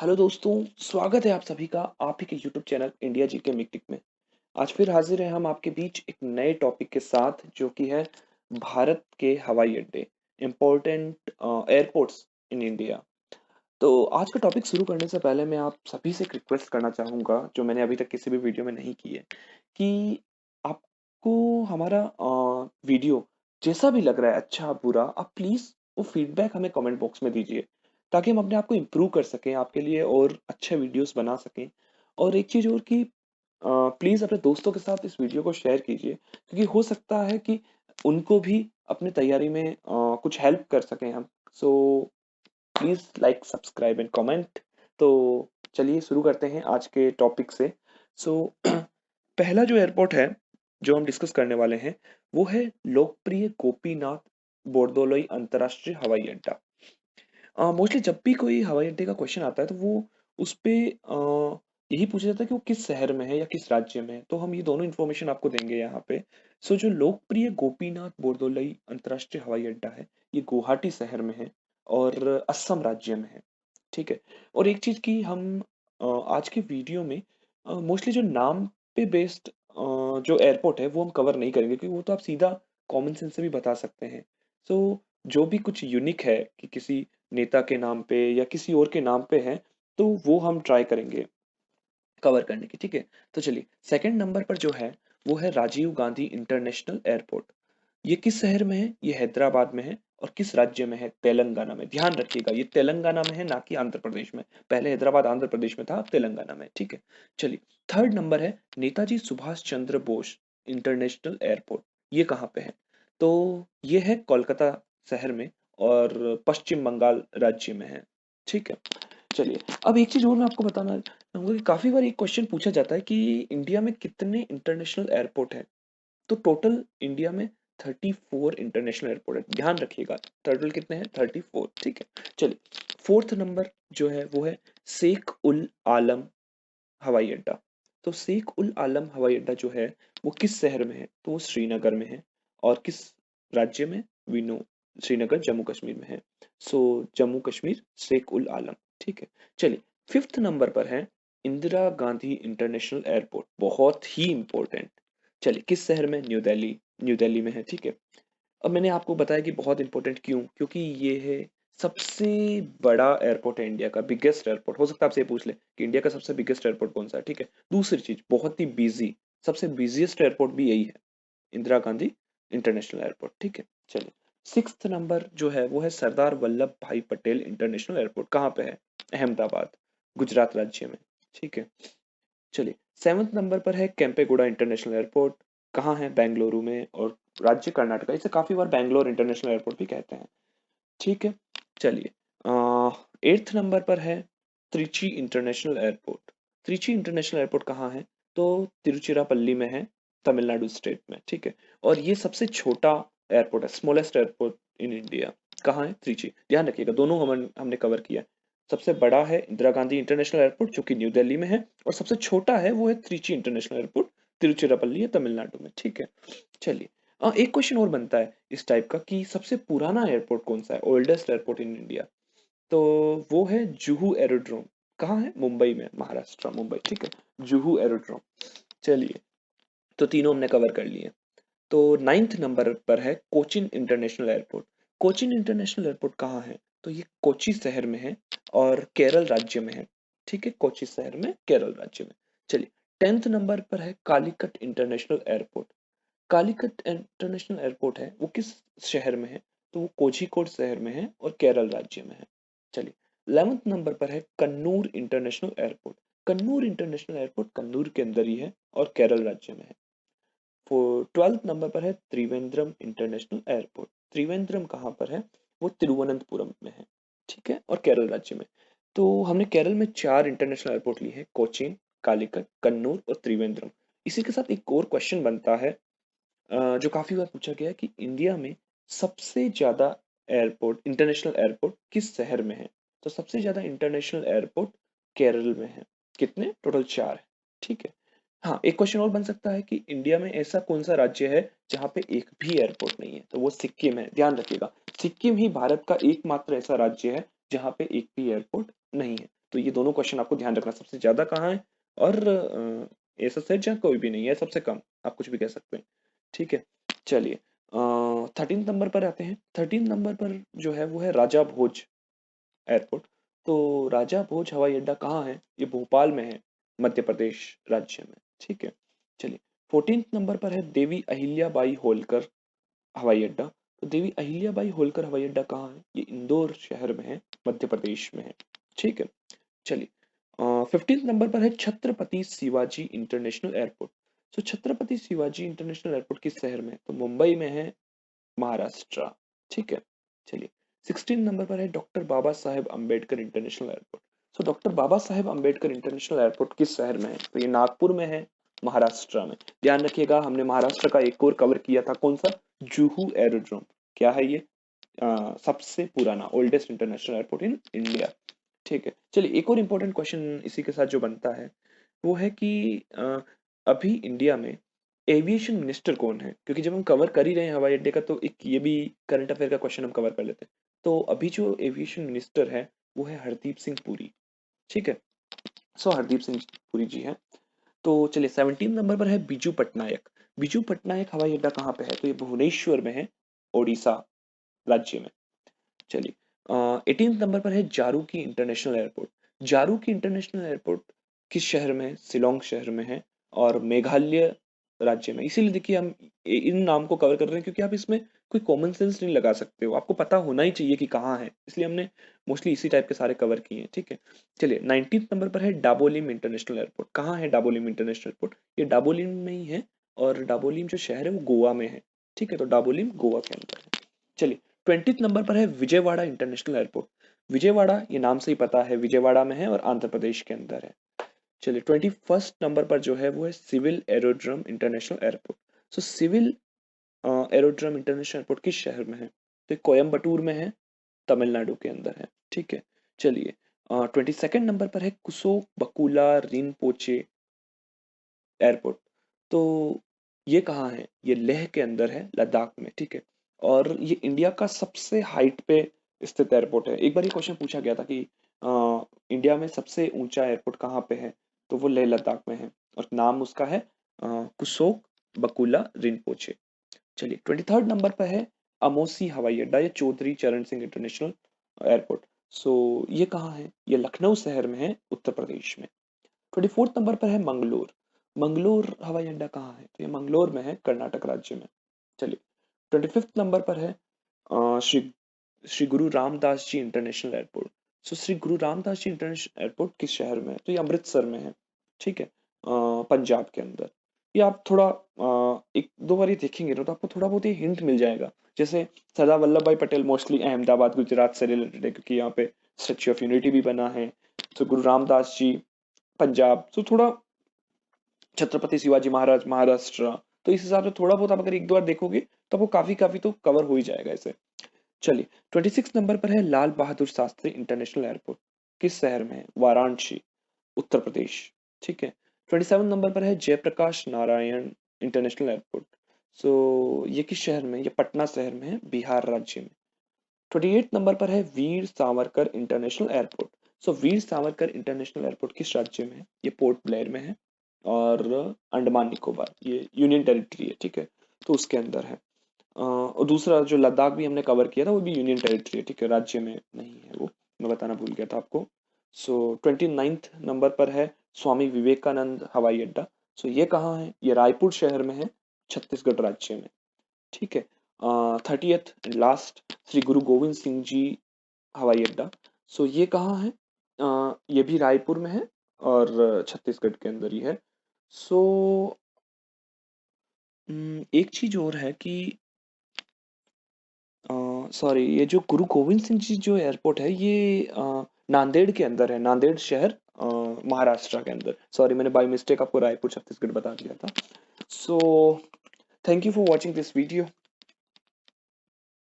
Hello दोस्तों, स्वागत है आप सभी का आप ही के यूट्यूब चैनल इंडिया जीके मिक्टिक में। आज फिर हाजिर हैं हम आपके बीच एक नए टॉपिक के साथ जो कि है भारत के हवाई अड्डे, इम्पोर्टेंट एयरपोर्ट्स इन इंडिया। तो आज का टॉपिक शुरू करने से पहले मैं आप सभी से एक रिक्वेस्ट करना चाहूँगा जो मैंने अभी तक किसी भी वीडियो में नहीं की है कि आपको हमारा वीडियो जैसा भी लग रहा है अच्छा बुरा आप प्लीज़ वो फीडबैक हमें कमेंट बॉक्स में दीजिए ताकि हम अपने आप को इम्प्रूव कर सकें आपके लिए और अच्छे वीडियोस बना सकें। और एक चीज़ और कि प्लीज़ अपने दोस्तों के साथ इस वीडियो को शेयर कीजिए क्योंकि हो सकता है कि उनको भी अपनी तैयारी में कुछ हेल्प कर सकें हम। So please like subscribe and comment. तो चलिए शुरू करते हैं आज के टॉपिक से। सो पहला जो एयरपोर्ट है जो हम डिस्कस करने वाले हैं वो है लोकप्रिय गोपीनाथ बोरदोलोई अंतर्राष्ट्रीय हवाई अड्डा। मोस्टली जब भी कोई हवाई अड्डे का क्वेश्चन आता है तो वो उस पे यही पूछा जाता है कि वो किस शहर में है या किस राज्य में है, तो हम ये दोनों इन्फॉर्मेशन आपको देंगे यहाँ पे। सो जो लोकप्रिय गोपीनाथ बोरदोलोई अंतर्राष्ट्रीय हवाई अड्डा है ये गुवाहाटी शहर में है और असम राज्य में है। ठीक है। और एक चीज की हम आज के वीडियो में मोस्टली जो नाम पे बेस्ड जो एयरपोर्ट है वो हम कवर नहीं करेंगे क्योंकि वो तो आप सीधा कॉमन सेंस से भी बता सकते हैं। सो जो भी कुछ यूनिक है कि किसी नेता के नाम पे या किसी और के नाम पे है तो वो हम ट्राई करेंगे कवर करने की। ठीक है। तो चलिए सेकंड नंबर पर जो है वो है राजीव गांधी इंटरनेशनल एयरपोर्ट। ये किस शहर में है? ये हैदराबाद में है। और किस राज्य में है? तेलंगाना में। ध्यान रखिएगा ये तेलंगाना में है ना कि आंध्र प्रदेश में। पहले हैदराबाद आंध्र प्रदेश में था, अब तेलंगाना में। ठीक है। चलिए थर्ड नंबर है नेताजी सुभाष चंद्र बोस इंटरनेशनल एयरपोर्ट। ये कहाँ पे है? तो ये है कोलकाता शहर में और पश्चिम बंगाल राज्य में है। ठीक है। चलिए अब एक चीज और मैं आपको बताना चाहूंगा कि काफी बार एक क्वेश्चन पूछा जाता है कि इंडिया में कितने इंटरनेशनल एयरपोर्ट हैं। तो टोटल इंडिया में 34 इंटरनेशनल एयरपोर्ट है। ध्यान रखिएगा टोटल कितने हैं? 34। ठीक है। चलिए फोर्थ नंबर जो है वो है शेख उल आलम हवाई अड्डा। तो शेख उल आलम हवाई अड्डा जो है वो किस शहर में है? तो वो श्रीनगर में है। और किस राज्य में? वी श्रीनगर जम्मू कश्मीर में है। सो जम्मू कश्मीर शेख उल आलम। ठीक है। चलिए फिफ्थ नंबर पर है इंदिरा गांधी इंटरनेशनल एयरपोर्ट, बहुत ही इंपॉर्टेंट। चलिए किस शहर में? न्यू दिल्ली। न्यू दिल्ली में है। ठीक है। अब मैंने आपको बताया कि बहुत इंपॉर्टेंट क्यों, क्योंकि ये है सबसे बड़ा एयरपोर्ट है इंडिया का, बिगेस्ट एयरपोर्ट। हो सकता है आपसे ये पूछ ले कि इंडिया का सबसे बिगेस्ट एयरपोर्ट कौन सा है। ठीक है। दूसरी चीज बहुत ही बिजी, सबसे बिजिएस्ट एयरपोर्ट भी यही है, इंदिरा गांधी इंटरनेशनल एयरपोर्ट। ठीक है। चलिए सिक्स्थ नंबर जो है वो है सरदार वल्लभ भाई पटेल इंटरनेशनल एयरपोर्ट। कहाँ पे है? अहमदाबाद, गुजरात राज्य में। ठीक है। चलिए सेवंथ नंबर पर है केम्पेगौड़ा इंटरनेशनल एयरपोर्ट। कहाँ है? बेंगलुरु में और राज्य कर्नाटका। इसे काफी बार बैंगलोर इंटरनेशनल एयरपोर्ट भी कहते हैं। ठीक है। चलिए एट्थ नंबर पर है Trichy international airport. Trichy international airport कहाँ है? तो तिरुचिरापल्ली में है, तमिलनाडु स्टेट में। ठीक है। और ये सबसे छोटा एयरपोर्ट है, स्मॉलेस्ट एयरपोर्ट इन इंडिया। कहाँ है? त्रिची। ध्यान रखिएगा दोनों हमने कवर किया है। सबसे बड़ा है इंदिरा गांधी इंटरनेशनल एयरपोर्ट जो कि न्यू दिल्ली में है, और सबसे छोटा है वो है त्रिची इंटरनेशनल एयरपोर्ट, तिरुचिरापल्ली है, तमिलनाडु में। ठीक है। चलिए एक क्वेश्चन और बनता है इस टाइप का कि सबसे पुराना एयरपोर्ट कौन सा है, ओल्डेस्ट एयरपोर्ट इन इंडिया। तो वो है जुहू एरोड्रोम। कहाँ है? मुंबई में, महाराष्ट्र, मुंबई। ठीक है। जुहू एरोड्रोम। चलिए तो तीनों हमने कवर कर लिए। तो नाइन्थ नंबर पर है Cochin international airport. Cochin international airport कहाँ है? तो ये कोची शहर में है और केरल राज्य में है। ठीक है। कोची शहर में, केरल राज्य में। चलिए टेंथ नंबर पर है Calicut international airport. Calicut international airport है वो किस शहर में है? तो वो कोझिकोड शहर में है और केरल राज्य में है। चलिए 11th नंबर पर है Kannur international airport. Kannur international airport Kannur के अंदर ही है और केरल राज्य में है। 12th नंबर पर है त्रिवेंद्रम इंटरनेशनल एयरपोर्ट। त्रिवेंद्रम कहाँ पर है? वो तिरुवनंतपुरम में है। ठीक है। और केरल राज्य में। तो हमने केरल में 4 इंटरनेशनल एयरपोर्ट लिए हैं, कोचीन, कालीकट, कन्नूर और त्रिवेंद्रम। इसी के साथ एक और क्वेश्चन बनता है जो काफी बार पूछा गया है कि इंडिया में सबसे ज्यादा एयरपोर्ट, इंटरनेशनल एयरपोर्ट किस शहर में है? तो सबसे ज्यादा इंटरनेशनल एयरपोर्ट केरल में है। कितने? टोटल 4 है। ठीक है। हाँ एक क्वेश्चन और बन सकता है कि इंडिया में ऐसा कौन सा राज्य है जहाँ पे एक भी एयरपोर्ट नहीं है? तो वो सिक्किम है। ध्यान रखिएगा सिक्किम ही भारत का एकमात्र ऐसा राज्य है जहाँ पे एक भी एयरपोर्ट नहीं है। तो ये दोनों क्वेश्चन आपको ध्यान रखना, सबसे ज्यादा कहाँ है और ऐसा सेट जहाँ कोई भी नहीं है, सबसे कम, आप कुछ भी कह सकते हैं। ठीक है, चलिए 13 नंबर पर आते हैं। 13 नंबर पर जो है वो है राजा भोज एयरपोर्ट। तो राजा भोज हवाई अड्डा कहाँ है? ये भोपाल में है, मध्य प्रदेश राज्य में। ठीक है, चलिए 14 नंबर पर है देवी अहिल्याबाई होलकर हवाई अड्डा। तो देवी अहिल्याबाई होलकर हवाई अड्डा कहाँ है? ये इंदौर शहर में है, मध्य प्रदेश में है। ठीक है, चलिए 15 नंबर पर है छत्रपति शिवाजी इंटरनेशनल एयरपोर्ट। तो छत्रपति शिवाजी इंटरनेशनल एयरपोर्ट किस शहर में है? तो मुंबई में है, महाराष्ट्र। ठीक है, चलिए 16 नंबर पर है doctor Baba Saheb Ambedkar international airport. So doctor Baba Saheb Ambedkar international airport किस शहर में है? तो ये नागपुर में है, महाराष्ट्र में। ध्यान रखिएगा, हमने महाराष्ट्र का एक और कवर किया था, कौन सा? जुहू एरोड्रोम। क्या है ये? सबसे पुराना oldest international airport in India. ठीक है, चलिए एक और इम्पोर्टेंट क्वेश्चन इसी के साथ जो बनता है वो है कि अभी इंडिया में एविएशन मिनिस्टर कौन है? क्योंकि जब हम कवर कर ही रहे हैं हवाई अड्डे का, तो एक ये भी करंट अफेयर का क्वेश्चन हम कवर कर लेते हैं। तो अभी जो एविएशन मिनिस्टर है वो है हरदीप सिंह पुरी। ठीक है, सो हरदीप सिंह पुरी जी है। तो चलिए 17 नंबर पर है बीजू पटनायक। बीजू पटनायक हवाई अड्डा कहाँ पे है? तो ये भुवनेश्वर में है, ओडिशा राज्य में। चलिए 18 नंबर पर है जारूकी इंटरनेशनल एयरपोर्ट। जारूकी इंटरनेशनल एयरपोर्ट किस शहर में है? शिलोंग शहर में है और मेघालय राज्य में। इसीलिए देखिए हम इन नाम को कवर कर रहे हैं, क्योंकि आप इसमें कोई कॉमन सेंस नहीं लगा सकते हो, आपको पता होना ही चाहिए कि कहाँ है, इसलिए हमने मोस्टली इसी टाइप के सारे कवर किए हैं। ठीक है, चलिए 19 नंबर पर है डाबोलिम इंटरनेशनल एयरपोर्ट। कहाँ है डाबोलिम इंटरनेशनल एयरपोर्ट? ये डाबोलिम में ही है, और डाबोलिम जो शहर है वो गोवा में है। ठीक है, तो डाबोलिम गोवा के अंदर है। चलिए 20 नंबर पर है विजयवाड़ा इंटरनेशनल एयरपोर्ट। विजयवाड़ा, ये नाम से ही पता है, विजयवाड़ा में है और आंध्र प्रदेश के अंदर है। चलिए 21 नंबर पर जो है वो है civil aerodrome international airport. So civil aerodrome international airport किस शहर में है? तो कोयम्बटूर में है, तमिलनाडु के अंदर है। ठीक है, चलिए 22 नंबर पर है कुसो बकुला रिनपोचे एयरपोर्ट। तो ये कहाँ है? ये लेह के अंदर है, लद्दाख में। ठीक है, और ये इंडिया का सबसे हाइट पे स्थित एयरपोर्ट है। एक बार ये क्वेश्चन पूछा गया था कि इंडिया में सबसे ऊंचा एयरपोर्ट कहाँ पे है? तो वो लेह लद्दाख में है, और नाम उसका है कुसोक बकुला रिनपोचे। चलिए 23 नंबर पर है अमोसी हवाई अड्डा या चौधरी चरण सिंह इंटरनेशनल एयरपोर्ट। सो ये कहाँ है? ये लखनऊ शहर में है, उत्तर प्रदेश में। 24 नंबर पर है मंगलोर। मंगलोर हवाई अड्डा कहाँ है? तो ये मंगलोर में है, कर्नाटक राज्य में। चलिए 25 नंबर पर है श्री श्री गुरु रामदास जी इंटरनेशनल एयरपोर्ट। सो श्री गुरु रामदास जी इंटरनेशनल एयरपोर्ट किस शहर में है? तो ये अमृतसर में है। ठीक है, पंजाब के अंदर। ये आप थोड़ा एक दो बार ये देखेंगे ना, तो आपको थोड़ा बहुत ये हिंट मिल जाएगा। जैसे सरदार वल्लभ भाई पटेल मोस्टली अहमदाबाद गुजरात से रिलेटेड है, क्योंकि यहाँ पे स्टेच्यू ऑफ यूनिटी भी बना है। तो गुरु रामदास जी पंजाब, तो थोड़ा छत्रपति शिवाजी महाराज महाराष्ट्र। तो इस हिसाब से थोड़ा बहुत आप अगर एक दो बार देखोगे तो आपको काफी काफी तो कवर हो ही जाएगा ऐसे। चलिए 26 नंबर पर है लाल बहादुर शास्त्री इंटरनेशनल एयरपोर्ट। किस शहर में है? वाराणसी, उत्तर प्रदेश। ठीक है, 27 नंबर पर है जयप्रकाश नारायण इंटरनेशनल एयरपोर्ट। सो ये किस शहर में? ये पटना शहर में है, बिहार राज्य में। 28 नंबर पर है वीर सावरकर इंटरनेशनल एयरपोर्ट। सो वीर सावरकर इंटरनेशनल एयरपोर्ट किस राज्य में है? ये पोर्ट ब्लेयर में है, और अंडमान निकोबार, ये यूनियन टेरिटरी है। ठीक है, तो उसके अंदर है। और दूसरा जो लद्दाख भी हमने कवर किया था वो भी यूनियन टेरिटरी है। ठीक है, राज्य में नहीं है वो, मैं बताना भूल गया था आपको। सो 29 नंबर पर है स्वामी विवेकानंद हवाई अड्डा। सो ये कहाँ है? ये रायपुर शहर में है, छत्तीसगढ़ राज्य में। ठीक है, 30th एंड लास्ट श्री गुरु गोविंद सिंह जी हवाई अड्डा। सो ये कहाँ है? ये भी रायपुर में है और छत्तीसगढ़ के अंदर ही है। सो एक चीज और है कि सॉरी, ये जो गुरु गोविंद सिंह जी जो एयरपोर्ट है ये नांदेड़ के अंदर है, नांदेड़ शहर महाराष्ट्र के अंदर। सॉरी, मैंने बाय मिस्टेक आपको रायपुर छत्तीसगढ़ बता दिया था। So thank you for watching this video.